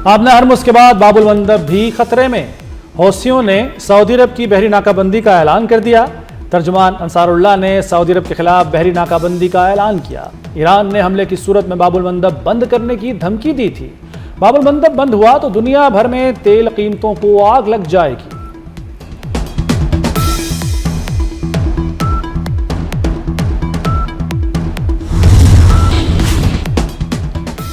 आबना हरमुज के बाद बाबुल मंदब भी खतरे में। हौसियों ने सऊदी अरब की बहरी नाकाबंदी का ऐलान कर दिया। तर्जुमान अंसारुल्लाह ने सऊदी अरब के खिलाफ बहरी नाकाबंदी का ऐलान किया। ईरान ने हमले की सूरत में बाबुल मंदब बंद करने की धमकी दी थी। बाबुल मंदब बंद हुआ तो दुनिया भर में तेल कीमतों को आग लग जाएगी।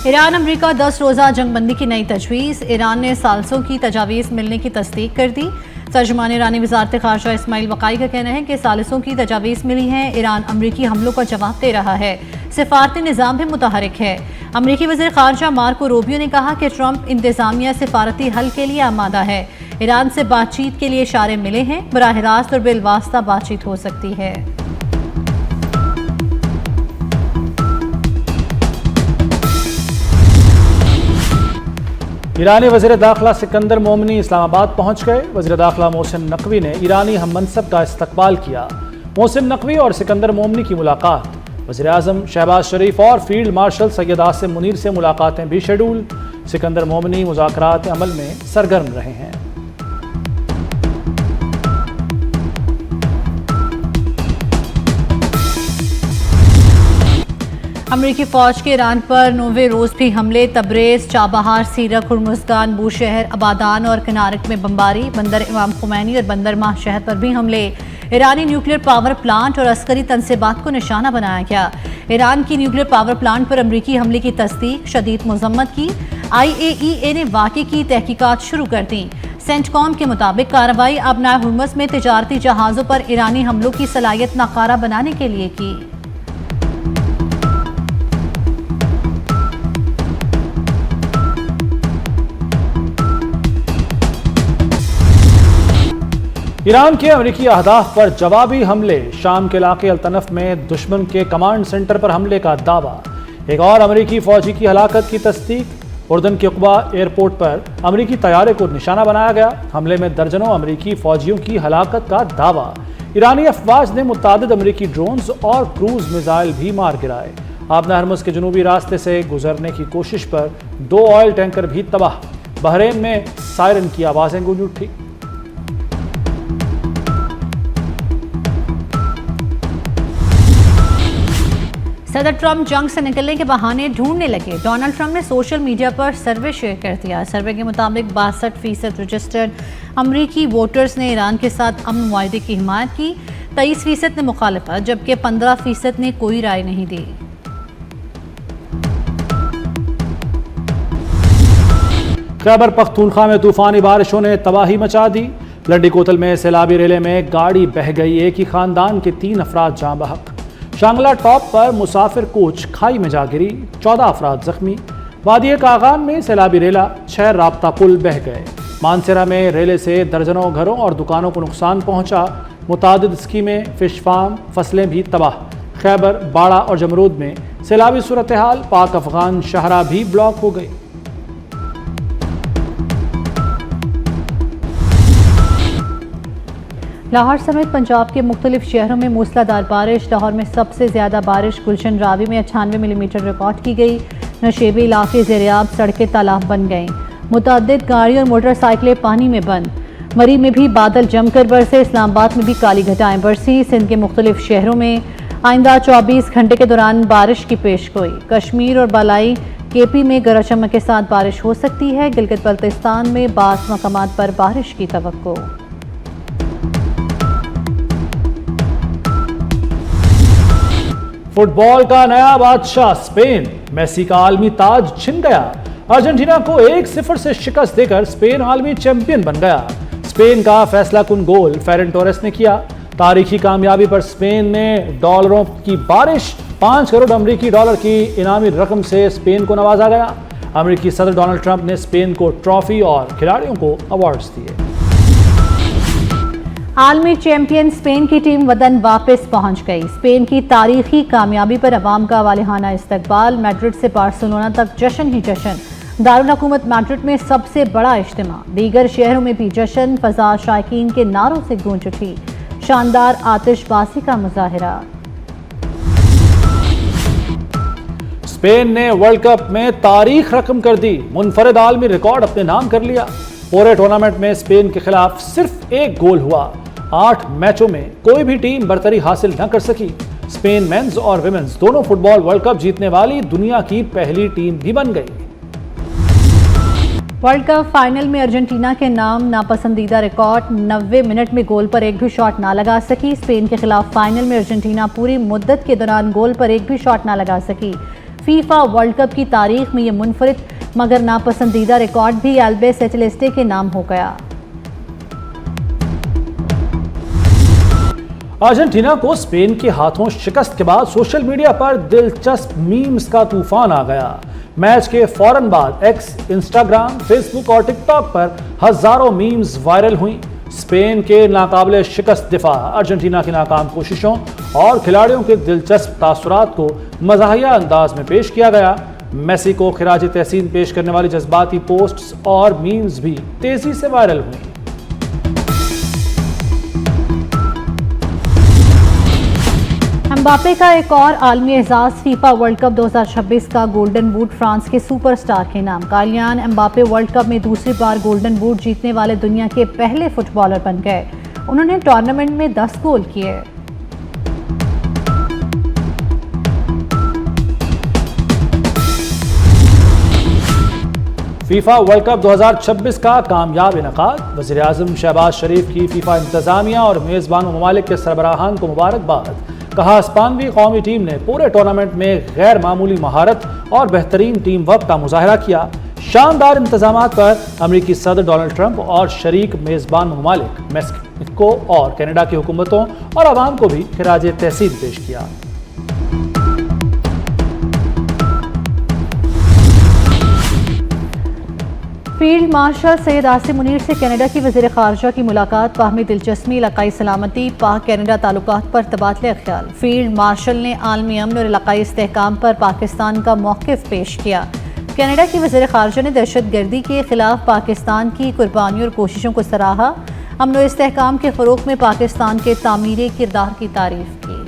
ईरान अमरीका 10 रोज़ा जंगबंदी की नई तजवीज़। ईरान ने सालसों की तजावीज़ मिलने की तस्दीक कर दी। तर्जुमान ईरानी वज़ारत ख़ारजा इस्माइल वक़ाई का कहना है कि सालसों की तजावीज़ मिली हैं। ईरान अमरीकी हमलों का जवाब दे रहा है। सिफारती निज़ाम भी मुतहरिक है। अमरीकी वज़ीर ख़ारजा मार्को रूबियो ने कहा कि ट्रंप इंतज़ामिया सिफारती हल के लिए आमादा है। ईरान से बातचीत के लिए इशारे मिले हैं। बराह रास्त और बिलवास्ता बातचीत हो सकती है। ईरानी वज़ीर दाखिला सिकंदर मोमनी इस्लामाबाद पहुंच गए। वज़ीर दाखिला मोहसिन नकवी ने ईरानी हम मनसब का इस्तकबाल किया। मोहसिन नकवी और सिकंदर मोमनी की मुलाकात। वज़ीर आज़म शहबाज शरीफ और फील्ड मार्शल सैयद आसिम मुनीर से मुलाकातें भी शेड्यूल। सिकंदर मोमनी मुज़ाकरात अमल में सरगर्म रहे हैं। अमरीकी फ़ौज के ईरान पर 9वें रोज़ भी हमले। तबरेज़, चाबहार, सीरक, हुर्मुज़गान, बूशहर, अबादान और किनारक में बमबारी। बंदर इमाम खुमैनी और बंदरमाह शहर पर भी हमले। ईरानी न्यूक्लियर पावर प्लांट और अस्करी तनसीबात को निशाना बनाया गया। ईरान की न्यूक्लियर पावर प्लांट पर अमरीकी हमले की तस्दीक, शदीद मजम्मत की। IAEA ने वाक़े की तहकीकात शुरू कर दी। सेंटकॉम के मुताबिक कार्रवाई आबना हुर्मुज़ में तिजारती जहाज़ों पर ईरानी हमलों की सलाहियत नाकारा बनाने के लिए की। ईरान के अमरीकी अहदाफ पर जवाबी हमले। शाम के इलाके अल्तनफ में दुश्मन के कमांड सेंटर पर हमले का दावा। एक और अमरीकी फौजी की हलाकत की तस्दीक। उर्दन के उक़बा एयरपोर्ट पर अमरीकी तैयारे को निशाना बनाया गया। हमले में दर्जनों अमरीकी फौजियों की हलाकत का दावा। ईरानी अफवाज ने मुतादिद अमरीकी ड्रोन्स और क्रूज मिसाइल भी मार गिराए। आबना हरमुज के जनूबी रास्ते से गुजरने की कोशिश पर 2 ऑयल टैंकर भी तबाह। बहरीन में सायरन की आवाज़ें गूंज उठी। सदर ट्रंप जंग से निकलने के बहाने ढूंढने लगे। डोनाल्ड ट्रंप ने सोशल मीडिया पर सर्वे शेयर कर दिया। सर्वे के मुताबिक 62% रजिस्टर्ड अमरीकी वोटर्स ने ईरान के साथ अमन मुआहदे की हिमायत की। 23% ने मुखालफत, जबकि 15% ने कोई राय नहीं दी। खैबर पख्तूनख्वा में तूफानी बारिशों ने तबाही मचा दी। लंडी कोतल में सैलाबी रेले में गाड़ी बह गई। एक ही खानदान के 3 अफराद जाँ बहक। शांगला टॉप पर मुसाफिर कोच खाई में जा गिरी। 14 अफराद जख्मी। वादिये कागान में सैलाबी रेला 6 राब्ता पुल बह गए। मानसेरा में रेले से दर्जनों घरों और दुकानों को नुकसान पहुंचा। मुतादिद स्कीमें, फिश फार्म, फसलें भी तबाह। खैबर, बाड़ा और जमरूद में सैलाबी सूरत हाल। पाक अफगान शहरा भी ब्लॉक हो गई। लाहौर समेत पंजाब के मुख्तलिफ शहरों में मूसलाधार बारिश। लाहौर में सबसे ज़्यादा बारिश गुलशन रावी में 98 मिलीमीटर रिकॉर्ड की गई। नशेबी इलाके ज़ेरियाब, सड़कें तालाब बन गईं। मुतअद्दिद गाड़ी और मोटरसाइकिलें पानी में बंद। मरी में भी बादल जमकर बरसे। इस्लामाबाद में भी काली घटाएं बरसी। सिंध के मुख्तलिफ शहरों में आइंदा 24 घंटे के दौरान बारिश की पेशगोई। कश्मीर और बालाई KP में गरज चमक के साथ बारिश हो सकती है। गिलगित बल्तिस्तान में बाज़ मकामात पर बारिश की तवक्को। फुटबॉल का नया बादशाह स्पेन। मेसी का आलमी ताज छिन गया। अर्जेंटीना को 1-0 से शिकस्त देकर स्पेन आलमी चैंपियन बन गया। स्पेन का फैसला कुन गोल फेरन टोरेस ने किया। तारीखी कामयाबी पर स्पेन ने डॉलरों की बारिश। 5 करोड़ अमरीकी डॉलर की इनामी रकम से स्पेन को नवाजा गया। अमरीकी सदर डोनाल्ड ट्रंप ने स्पेन को ट्रॉफी और खिलाड़ियों को अवार्ड्स दिए। आलमी चैंपियन स्पेन की टीम वतन वापस पहुंच गई। स्पेन की तारीखी कामयाबी पर अवाम का वालिहाना इस्तकबाल। मैड्रिड से बार्सिलोना तक जश्न ही जश्न। दारुल हुकूमत मैड्रिड में सबसे बड़ा इज्तिमा। दीगर शहरों में भी जश्न। फजा शायकीन के नारों से गूंज उठी। शानदार आतिशबाजी का मुजाहिरा। स्पेन ने वर्ल्ड कप में तारीख रकम कर दी, मुनफरिद आलमी रिकॉर्ड अपने नाम कर लिया। पूरे टूर्नामेंट में स्पेन के खिलाफ सिर्फ एक गोल हुआ। 8 मैचों में कोई भी टीम बरतरी हासिल न कर सकी। स्पेन मेंस और विमेंस दोनों फुटबॉल वर्ल्ड कप जीतने वाली दुनिया की पहली टीम भी बन गई। वर्ल्ड कप फाइनल में अर्जेंटीना के नाम नापसंदीदा रिकॉर्ड, 90 मिनट में गोल पर एक भी शॉट ना लगा सकी। स्पेन के खिलाफ फाइनल में अर्जेंटीना पूरी मुद्दत के दौरान गोल पर एक भी शॉट ना लगा सकी। फीफा वर्ल्ड कप की तारीख में ये मुनफरिद मगर नापसंदीदा रिकॉर्ड भी एल्बे सेचेलेस्टे के नाम हो गया। अर्जेंटीना को स्पेन के हाथों शिकस्त के बाद सोशल मीडिया पर दिलचस्प मीम्स का तूफान आ गया। मैच के फौरन बाद एक्स, इंस्टाग्राम, फेसबुक और टिकटॉक पर हजारों मीम्स वायरल हुई। स्पेन के नाकाबिले शिकस्त दिफा, अर्जेंटीना की नाकाम कोशिशों और खिलाड़ियों के दिलचस्प तासुरात को मज़ाहिया अंदाज में पेश किया गया। मेसी को खिराज तहसीन पेश करने वाली जज्बाती पोस्ट्स और मीम्स भी तेजी से वायरल हुई। एम्बापे का एक और आलमी एजाज, फीफा वर्ल्ड कप 2026 का गोल्डन बूट फ्रांस के सुपरस्टार के नाम। कालियान एम्बापे वर्ल्ड कप में दूसरी बार गोल्डन बूट जीतने वाले दुनिया के पहले फुटबॉलर बन गए। उन्होंने टूर्नामेंट में 10 गोल किए। फीफा वर्ल्ड कप 2026 का कामयाब इनकाद, वज़ीर आज़म शहबाज शरीफ की फीफा इंतजामिया और मेज़बान ममालिक के सरबराहान को मुबारकबाद। कहा, स्पेनी कौमी टीम ने पूरे टूर्नामेंट में गैर मामूली महारत और बेहतरीन टीम वर्क का मुजाहरा किया। शानदार इंतजामात पर अमरीकी सदर डोनाल्ड ट्रंप और शरीक मेज़बान ममालिक मेक्सिको और कनाडा की हुकूमतों और अवाम को भी खिराज तहसीन पेश किया। फील्ड मार्शल सैयद आसिम मुनीर से कनाडा की वज़ीर ख़ारजा की मुलाकात, बाहमी दिलचस्पी, इलाकाई सलामती, पाक कनाडा ताल्लुकात पर तबादला ख्याल। फील्ड मार्शल ने आलमी अमन और इलाकाई इस्तेहकाम पर पाकिस्तान का मौक़िफ़ पेश किया। कनाडा की वज़ीर ख़ारजा ने दहशत गर्दी के खिलाफ पाकिस्तान की कुर्बानियों और कोशिशों को सराहा। अमन और इस्तेहकाम के फ़रोग़ में पाकिस्तान के तामीरी किरदार की तारीफ़ की।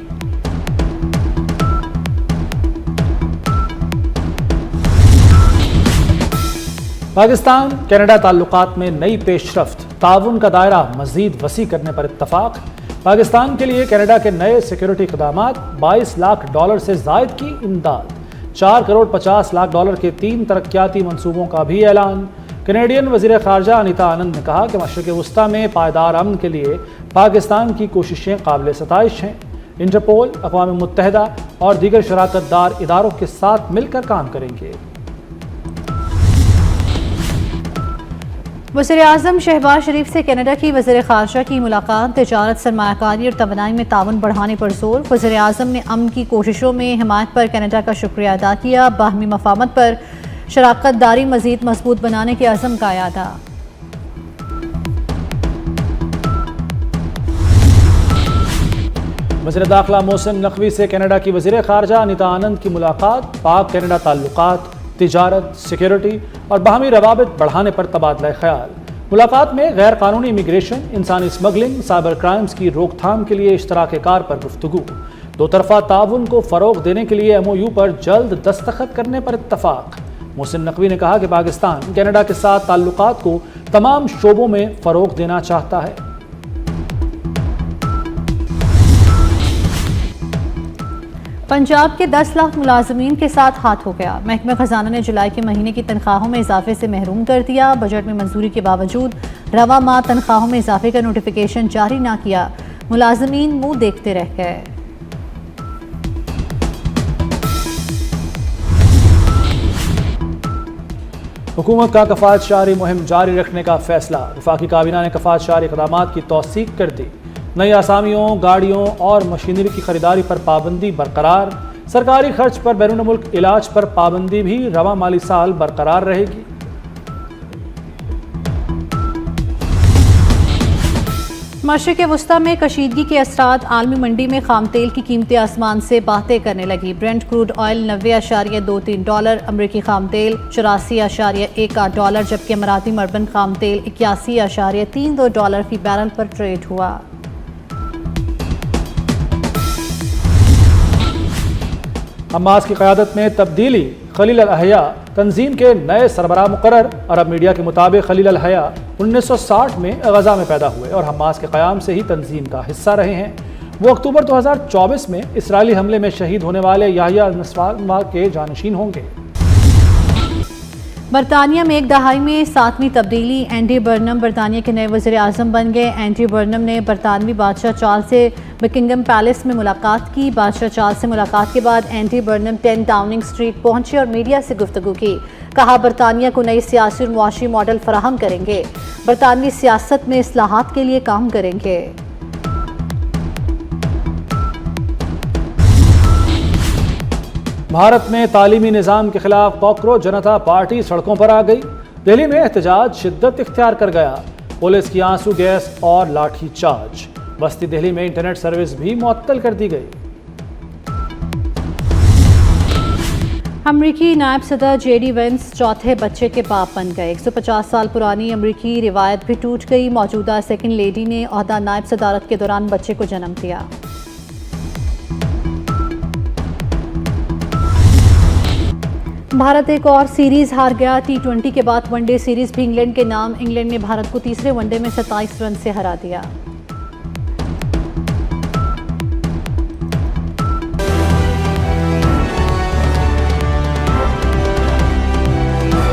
पाकिस्तान कनाडा ताल्लुकात में नई पेशरफ्त, ताउन का दायरा मज़ीद वसी करने पर इत्तफाक। पाकिस्तान के लिए कनाडा के नए सिक्योरिटी इक़दामात, $22 लाख से ज़ायद की इमदाद, $4 करोड़ 50 लाख के 3 तरक्याती मनसूबों का भी ऐलान। कनेडियन वज़ीर ख़ारजा अनीता आनंद ने कहा कि मशरिक़ वस्ता में पायदार अमन के लिए पाकिस्तान की कोशिशें काबिल सताइश हैं। इंटरपोल, अक़वाम मुत्तहिदा और दीगर शराकतदार इदारों के साथ मिलकर काम करेंगे। वज़ीर आज़म शहबाज शरीफ से कनाडा की वज़ीर ख़ारजा की मुलाकात, तिजारत, सरमायाकारी और तवानाई में ताउन बढ़ाने पर जोर। वज़ीर आज़म ने अमन की कोशिशों में हिमायत पर कनाडा का शुक्रिया अदा किया। बाहमी मफाहमत पर शराकत दारी मज़ीद मजबूत बनाने के अज़म का यादा। वज़ीर दाखिला मोहसिन नकवी से कनाडा की वज़ीर ख़ारजा अनीता आनंद की मुलाकात, पाक कनाडा ताल्लुकात, तिजारत, सिक्योरिटी और बाहमी रवाबित बढ़ाने पर तबादला ख्याल। मुलाकात में गैर कानूनी इमिग्रेशन, इंसानी स्मगलिंग, साइबर क्राइम्स की रोकथाम के लिए इश्तराक कार पर गुफ्तगू। दो तरफा ताउन को फ़रोग़ देने के लिए MOU पर जल्द दस्तखत करने पर इत्तफाक। मोहसिन नकवी ने कहा कि पाकिस्तान कनाडा के साथ ताल्लुकात को तमाम शोबों में फ़रोग़ देना चाहता है। पंजाब के 10 लाख मुलाजमीन के साथ हाथ हो गया। महकमा खजाना ने जुलाई के महीने की तनख्वाहों में इजाफे से महरूम कर दिया। बजट में मंजूरी के बावजूद रवा माह तनख्वाहों में इजाफे का नोटिफिकेशन जारी ना किया। मुलाजमीन मुंह देखते रह गए। हुकूमत का कफायत शारी मुहिम जारी रखने का फैसला। वफाकी काबीना ने कफायत शारी इक़दामात की तौसीक कर दी। नई आसामियों, गाड़ियों और मशीनरी की खरीदारी पर पाबंदी बरकरार। सरकारी खर्च पर बैरून मुल्क इलाज पर पाबंदी भी रवा माली साल बरकरार रहेगी। मशरिक़ वस्ता में कशीदगी के असरात, आलमी मंडी में खाम तेल की कीमतें आसमान से बातें करने लगी। ब्रेंट क्रूड ऑयल $90.23, अमरीकी खाम तेल $84.18, जबकि अमराती मर्बन खाम तेल $81.32 फी बैरल पर ट्रेड हुआ। हमास की क़यादत में तब्दीली, खलील अल-हया तंजीम के नए सरबराह मुकर्रर। अरब मीडिया के मुताबिक खलील अल-हया 1960 में गजा में पैदा हुए और हमास के क़याम से ही तंजीम का हिस्सा रहे हैं। वो अक्टूबर 2024 में इसराइली हमले में शहीद होने वाले याहिया नसराल्लाह के जानशीन होंगे। बरतानिया में एक दहाई में 7वीं तब्दीली, एंडी बर्नम बरतानिया के नए वज़ीर आज़म बन गए। एंडी बर्नम ने बरतानवी बादशाह चार्ल्स से बकिंगम पैलेस में मुलाकात की। बादशाह चार्ल्स से मुलाकात के बाद एंडी बर्नम 10 डाउनिंग स्ट्रीट पहुंचे और मीडिया से गुफ्तगू की। कहा, बरतानिया को नई सियासी और मुआशी मॉडल फराहम करेंगे, बरतानवी सियासत में इस्लाहात के लिए काम करेंगे। भारत में तालीमी निज़ाम के खिलाफ कॉकरोच जनता पार्टी सड़कों पर आ गई। दिल्ली में एहतजाज शिद्दत इख्तियार कर गया। पुलिस की आंसू गैस और लाठी चार्ज। बस्ती दिल्ली में इंटरनेट सर्विस भी मुअत्तल कर दी गई। अमरीकी नायब सदर जेडी वेंस चौथे बच्चे के बाप बन गए। 150 साल पुरानी अमरीकी रिवायत भी टूट गई। मौजूदा सेकंड लेडी ने ओहदा नायब सदारत के दौरान बच्चे को जन्म दिया। भारत एक और सीरीज हार गया। T20 के बाद वनडे सीरीज भी इंग्लैंड के नाम। इंग्लैंड ने भारत को तीसरे वनडे में 27 रन से हरा दिया।